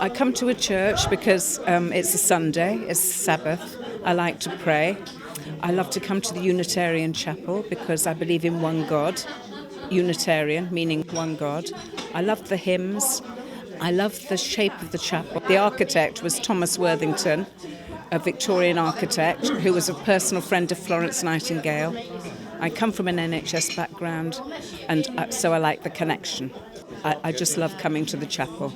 I come to a church because it's a Sunday, it's Sabbath. I like to pray. I love to come to the Unitarian chapel because I believe in one God. Unitarian, meaning one God. I love the hymns. I love the shape of the chapel. The architect was Thomas Worthington, a Victorian architect who was a personal friend of Florence Nightingale. I come from an NHS background, and so I like the connection. I just love coming to the chapel.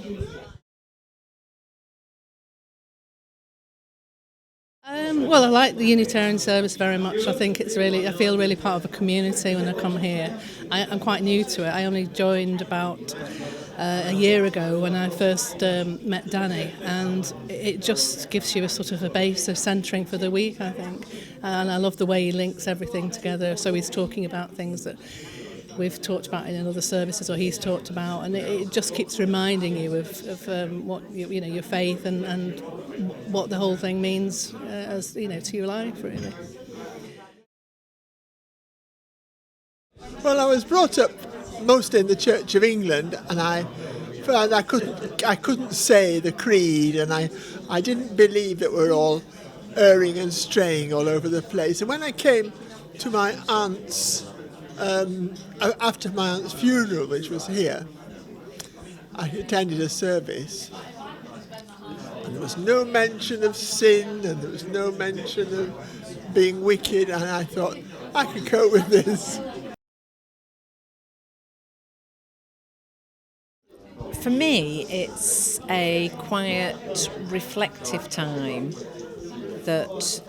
Well, I like the Unitarian service very much. I feel really part of a community when I come here. I'm quite new to it. I only joined about a year ago when I first met Danny, and it just gives you a sort of a base of centering for the week, I think. And I love the way he links everything together. So he's talking about things that we've talked about in other services, or he's talked about, and it just keeps reminding you of what your faith and what the whole thing means as to your life, really. Well, I was brought up mostly in the Church of England, and I couldn't say the creed, and I didn't believe that we're all erring and straying all over the place. And when I came to my aunt's after my aunt's funeral, which was here, I attended a service, and there was no mention of sin, and there was no mention of being wicked, and I thought, I could cope with this. For me, it's a quiet, reflective time that,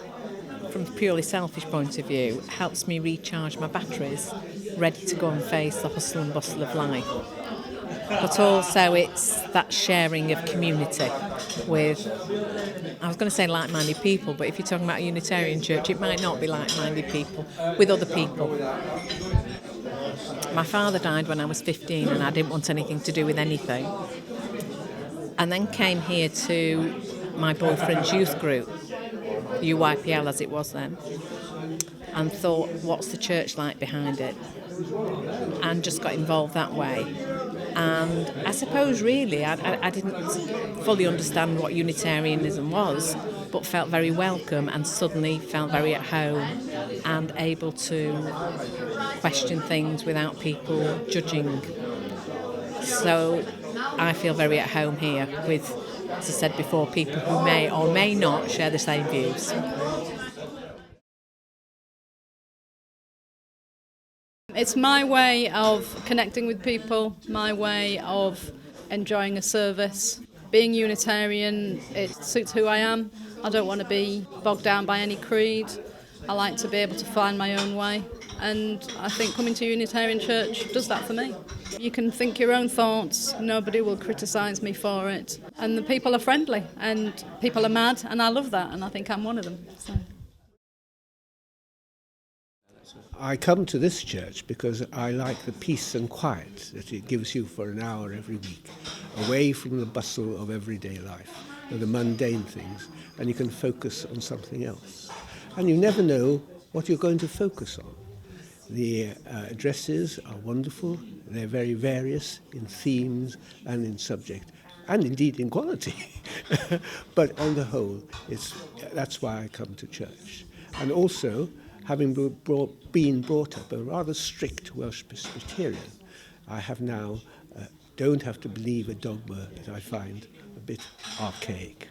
from a purely selfish point of view, helps me recharge my batteries, ready to go and face the hustle and bustle of life. But also it's that sharing of community with, I was going to say like-minded people, but if you're talking about a Unitarian church, it might not be like-minded people, with other people. My father died when I was 15 and I didn't want anything to do with anything. And then came here to my boyfriend's youth group, UYPL as it was then, and thought, what's the church like behind it? And just got involved that way. And I suppose really I didn't fully understand what Unitarianism was, but felt very welcome and suddenly felt very at home and able to question things without people judging. So I feel very at home here with, as I said before, people who may or may not share the same views. It's my way of connecting with people, my way of enjoying a service. Being Unitarian, it suits who I am. I don't want to be bogged down by any creed. I like to be able to find my own way, and I think coming to Unitarian Church does that for me. You can think your own thoughts, nobody will criticise me for it, and the people are friendly, and people are mad, and I love that, and I think I'm one of them. So. I come to this church because I like the peace and quiet that it gives you for an hour every week, away from the bustle of everyday life, and the mundane things, and you can focus on something else. And you never know what you're going to focus on. The addresses are wonderful, they're very various in themes and in subject, and indeed in quality. But on the whole, that's why I come to church. And also, having been brought up a rather strict Welsh Presbyterian, I have now don't have to believe a dogma that I find a bit archaic.